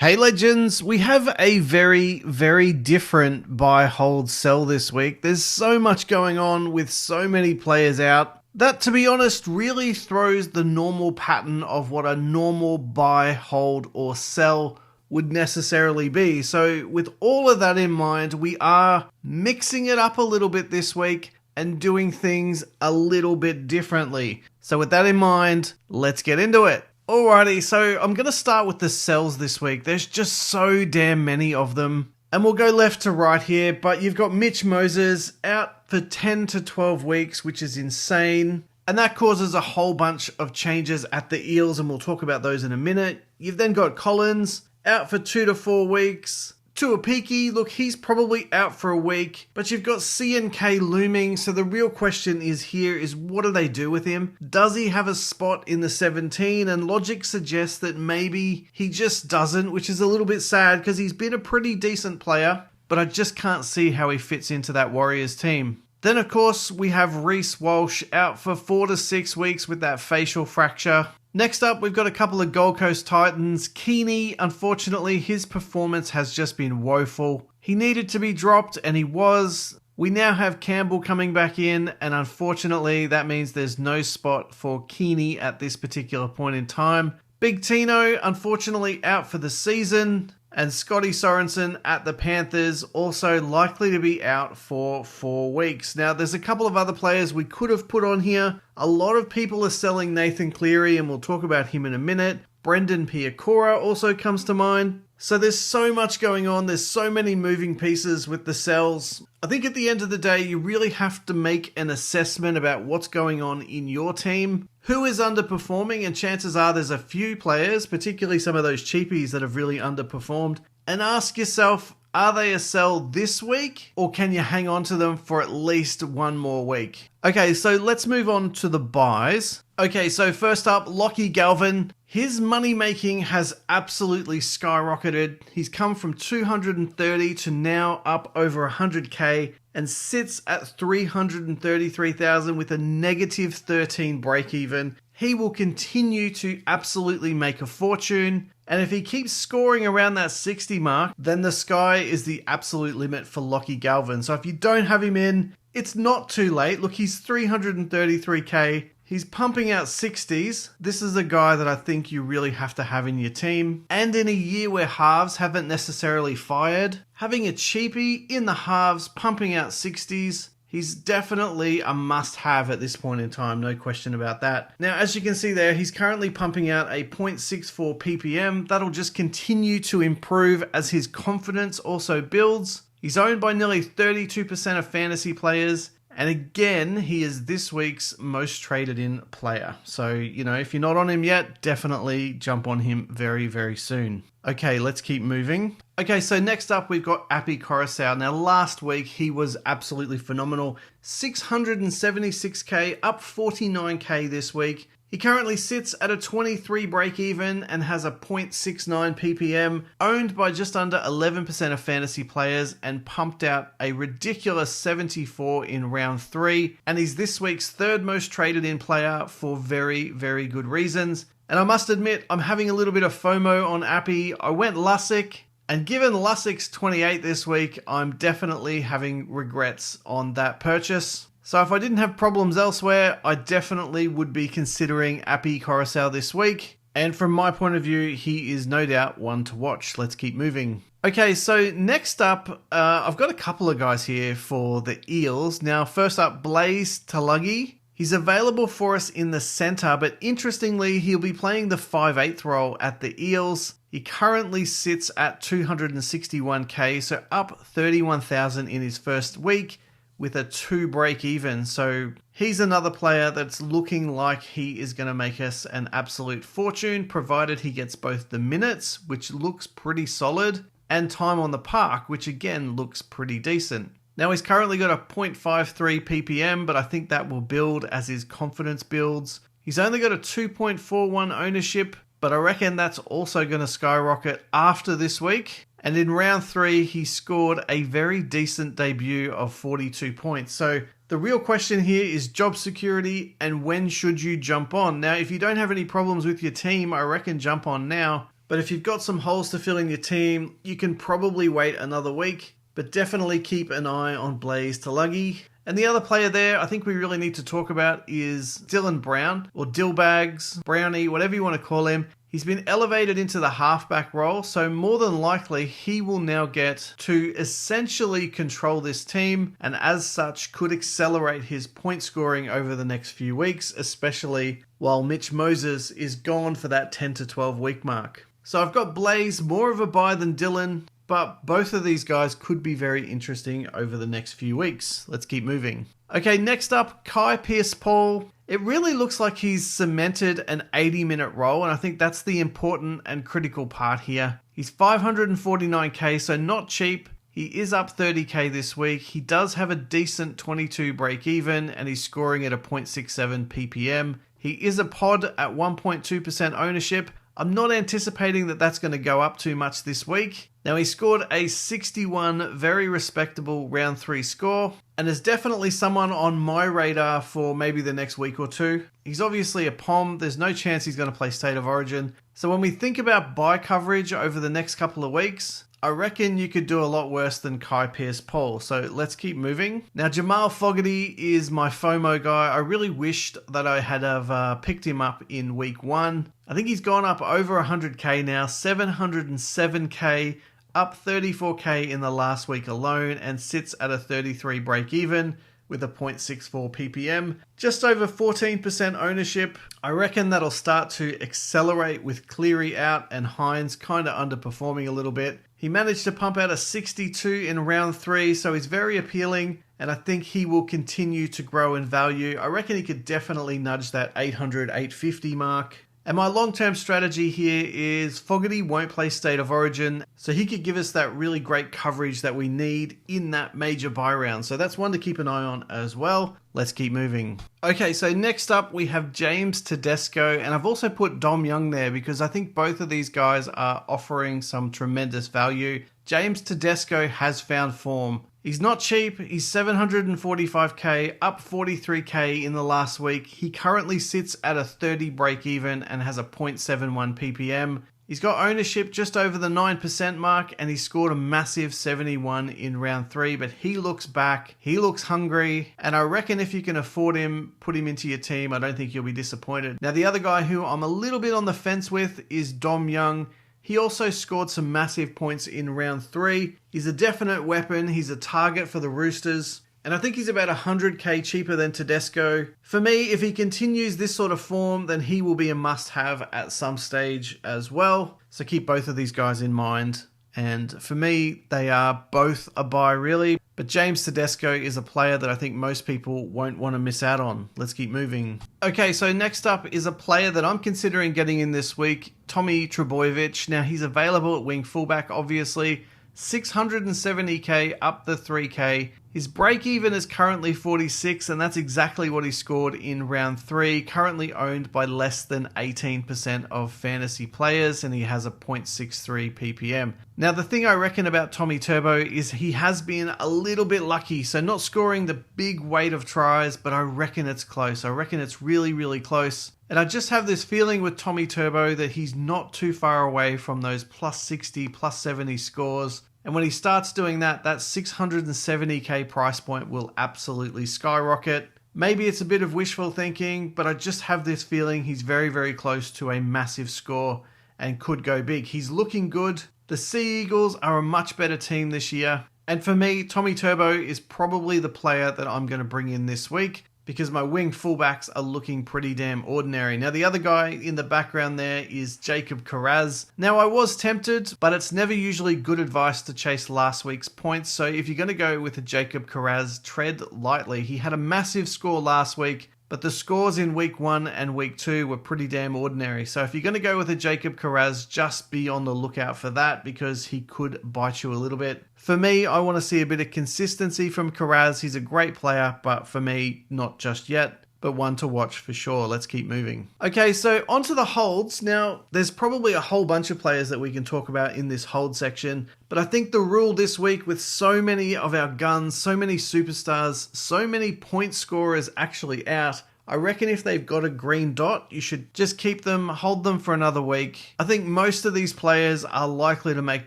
Hey legends, we have a very different buy, hold, sell this week. There's so much going on with so many players out that, to be honest, really throws the normal pattern of what a normal buy, hold, or sell would necessarily be. So with all of that in mind, we are mixing it up a little bit this week and doing things a little bit differently. So with that in mind, let's get into it. Alrighty, so I'm going to start with the sells this week. There's just so damn many of them. And we'll go left to right here, but you've got Mitch Moses out for 10 to 12 weeks, which is insane. And that causes a whole bunch of changes at the Eels, and we'll talk about those in a minute. You've then got Collins out for 2 to 4 weeks. Tuapiki, look, he's probably out for a week, but you've got CNK looming, so the real question is what do they do with him? Does he have a spot in the 17? And logic suggests that maybe he just doesn't, which is a little bit sad because he's been a pretty decent player, but I just can't see how he fits into that Warriors team. Then, of course, we have Reece Walsh out for 4 to 6 weeks with that facial fracture. Next up, we've got a couple of Gold Coast Titans. Keeney, unfortunately, his performance has just been woeful. He needed to be dropped, and he was. We now have Campbell coming back in, and unfortunately, that means there's no spot for Keeney at this particular point in time. Big Tino, unfortunately, out for the season. And Scotty Sorensen at the Panthers, also likely to be out for 4 weeks. Now, there's a couple of other players we could have put on here. A lot of people are selling Nathan Cleary, and we'll talk about him in a minute. Brendan Piakura also comes to mind. So there's so much going on. There's so many moving pieces with the sells. I think at the end of the day, you really have to make an assessment about what's going on in your team. Who is underperforming? And chances are there's a few players, particularly some of those cheapies that have really underperformed. And ask yourself, are they a sell this week? Or can you hang on to them for at least one more week? Okay, so let's move on to the buys. Okay, so first up, Lockie Galvin. His money making has absolutely skyrocketed. He's come from 230 to now up over 100k and sits at 333,000 with a negative 13 break even. He will continue to absolutely make a fortune. And if he keeps scoring around that 60 mark, then the sky is the absolute limit for Lockie Galvin. So if you don't have him in, it's not too late. Look, he's 333k. He's pumping out 60s. This is a guy that I think you really have to have in your team. And in a year where halves haven't necessarily fired, having a cheapie in the halves pumping out 60s, he's definitely a must-have at this point in time, no question about that. Now, as you can see there, he's currently pumping out a 0.64 ppm. That'll just continue to improve as his confidence also builds. He's owned by nearly 32% of fantasy players. And again, he is this week's most traded in player. So, if you're not on him yet, definitely jump on him very soon. Okay, let's keep moving. Okay, so next up we've got Api Coruscant. Now last week he was absolutely phenomenal. 676k, up 49k this week. He currently sits at a 23 break even and has a 0.69 ppm, owned by just under 11% of fantasy players and pumped out a ridiculous 74 in round 3. And he's this week's third most traded in player for very good reasons. And I must admit, I'm having a little bit of FOMO on Api. I went Lussick, and given Lussick's 28 this week, I'm definitely having regrets on that purchase. So if I didn't have problems elsewhere, I definitely would be considering Api Coruscant this week. And from my point of view, he is no doubt one to watch. Let's keep moving. Okay, so next up, I've got a couple of guys here for the Eels. Now, first up, Blaze Talagi. He's available for us in the centre, but interestingly, he'll be playing the 5/8 role at the Eels. He currently sits at 261k, so up 31,000 in his first week, with a 2 break even. So he's another player that's looking like he is going to make us an absolute fortune, provided he gets both the minutes, which looks pretty solid, and time on the park, which again looks pretty decent. Now he's currently got a 0.53 ppm, but I think that will build as his confidence builds. He's only got a 2.41 ownership, but I reckon that's also going to skyrocket after this week. And in round 3, he scored a very decent debut of 42 points. So the real question here is job security and when should you jump on? Now, if you don't have any problems with your team, I reckon jump on now. But if you've got some holes to fill in your team, you can probably wait another week. But definitely keep an eye on Blaze Tulagi. And the other player there I think we really need to talk about is Dylan Brown, or Dillbags, Brownie, whatever you want to call him. He's been elevated into the halfback role, so more than likely he will now get to essentially control this team, and as such could accelerate his point scoring over the next few weeks, especially while Mitch Moses is gone for that 10 to 12 week mark. So I've got Blaze more of a buy than Dylan, but both of these guys could be very interesting over the next few weeks. Let's keep moving. Okay, next up, Kai Pearce-Paul. It really looks like he's cemented an 80-minute role, and I think that's the important and critical part here. He's 549k, so not cheap. He is up 30k this week. He does have a decent 22 break even, and he's scoring at a 0.67 ppm. He is a pod at 1.2% ownership. I'm not anticipating that that's going to go up too much this week. Now, he scored a 61, very respectable round 3 score, and is definitely someone on my radar for maybe the next week or two. He's obviously a POM. There's no chance he's going to play State of Origin. So when we think about buy coverage over the next couple of weeks, I reckon you could do a lot worse than Kai Pearce-Paul, so let's keep moving. Now, Jamal Fogarty is my FOMO guy. I really wished that I had have picked him up in week 1. I think he's gone up over 100k now, 707k, up 34k in the last week alone, and sits at a 33 break even with a 0.64 ppm. Just over 14% ownership. I reckon that'll start to accelerate with Cleary out and Hines kind of underperforming a little bit. He managed to pump out a 62 in round 3, so he's very appealing, and I think he will continue to grow in value. I reckon he could definitely nudge that 800, 850 mark. And my long-term strategy here is Fogarty won't play State of Origin, so he could give us that really great coverage that we need in that major buy round. So that's one to keep an eye on as well. Let's keep moving. Okay, so next up we have James Tedesco, and I've also put Dom Young there because I think both of these guys are offering some tremendous value. James Tedesco has found form. He's not cheap. He's 745k, up 43k in the last week. He currently sits at a 30 break even and has a 0.71 ppm. He's got ownership just over the 9% mark, and he scored a massive 71 in round 3, but he looks back, he looks hungry, and I reckon if you can afford him, put him into your team, I don't think you'll be disappointed. Now, the other guy who I'm a little bit on the fence with is Dom Young. He also scored some massive points in round 3. He's a definite weapon. He's a target for the Roosters. And I think he's about 100k cheaper than Tedesco. For me, if he continues this sort of form, then he will be a must-have at some stage as well. So keep both of these guys in mind. And for me, they are both a buy really. But James Tedesco is a player that I think most people won't want to miss out on. Let's keep moving. Okay, so next up is a player that I'm considering getting in this week, Tommy Trbojevic. Now, he's available at wing fullback, obviously. 670k, up the 3k. His break even is currently 46, and that's exactly what he scored in round 3. Currently owned by less than 18% of fantasy players, and he has a 0.63 ppm. Now, the thing I reckon about Tommy Turbo is he has been a little bit lucky, so not scoring the big weight of tries, but I reckon it's close. I reckon it's really, really close. And I just have this feeling with Tommy Turbo that he's not too far away from those plus 60, plus 70 scores. And when he starts doing that, that 670k price point will absolutely skyrocket. Maybe it's a bit of wishful thinking, but I just have this feeling he's very, very close to a massive score and could go big. He's looking good. The Sea Eagles are a much better team this year. And for me, Tommy Turbo is probably the player that I'm going to bring in this week, because my wing fullbacks are looking pretty damn ordinary. Now, the other guy in the background there is Jacob Kiraz. Now, I was tempted, but it's never usually good advice to chase last week's points. So if you're going to go with a Jacob Kiraz, tread lightly. He had a massive score last week, but the scores in week 1 and week 2 were pretty damn ordinary. So if you're going to go with a Jacob Kiraz, just be on the lookout for that, because he could bite you a little bit. For me, I want to see a bit of consistency from Kiraz. He's a great player, but for me, not just yet, but one to watch for sure. Let's keep moving. Okay, so onto the holds. Now, there's probably a whole bunch of players that we can talk about in this hold section, but I think the rule this week, with so many of our guns, so many superstars, so many point scorers actually out, I reckon if they've got a green dot, you should just keep them, hold them for another week. I think most of these players are likely to make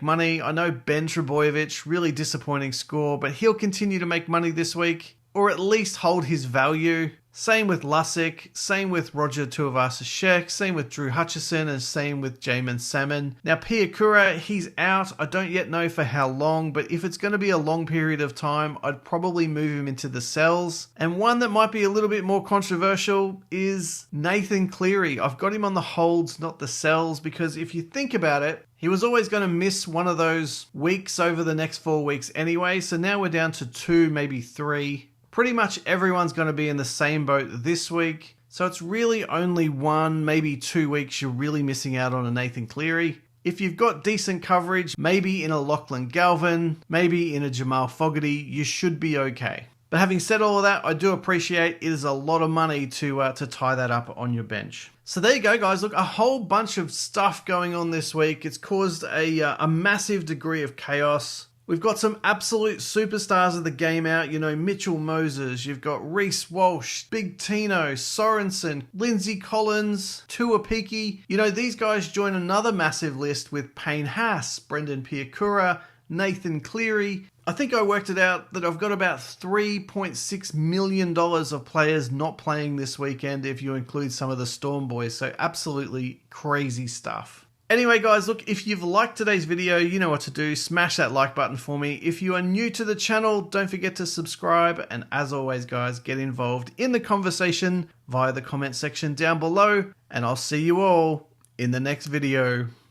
money. I know Ben Trebojevic, really disappointing score, but he'll continue to make money this week, or at least hold his value. Same with Lusick, same with Roger Tuivasa-Sheck, same with Drew Hutchison, and same with Jamin Salmon. Now Piakura, he's out. I don't yet know for how long, but if it's going to be a long period of time, I'd probably move him into the sells. And one that might be a little bit more controversial is Nathan Cleary. I've got him on the holds, not the sells, because if you think about it, he was always going to miss one of those weeks over the next 4 weeks anyway, so now we're down to 2, maybe 3. Pretty much everyone's going to be in the same boat this week, so it's really only 1, maybe 2 weeks you're really missing out on a Nathan Cleary. If you've got decent coverage, maybe in a Lachlan Galvin, maybe in a Jamal Fogarty, you should be okay. But having said all of that, I do appreciate it is a lot of money to tie that up on your bench. So there you go, guys. Look, a whole bunch of stuff going on this week. It's caused a massive degree of chaos. We've got some absolute superstars of the game out, you know, Mitchell Moses, you've got Reece Walsh, Big Tino, Sorensen, Lindsay Collins, Tuapiki. You know, these guys join another massive list with Payne Haas, Brendan Piakura, Nathan Cleary. I think I worked it out that I've got about $3.6 million of players not playing this weekend if you include some of the Storm boys, so absolutely crazy stuff. Anyway, guys, look, if you've liked today's video, you know what to do. Smash that like button for me. If you are new to the channel, don't forget to subscribe. And as always, guys, get involved in the conversation via the comment section down below. And I'll see you all in the next video.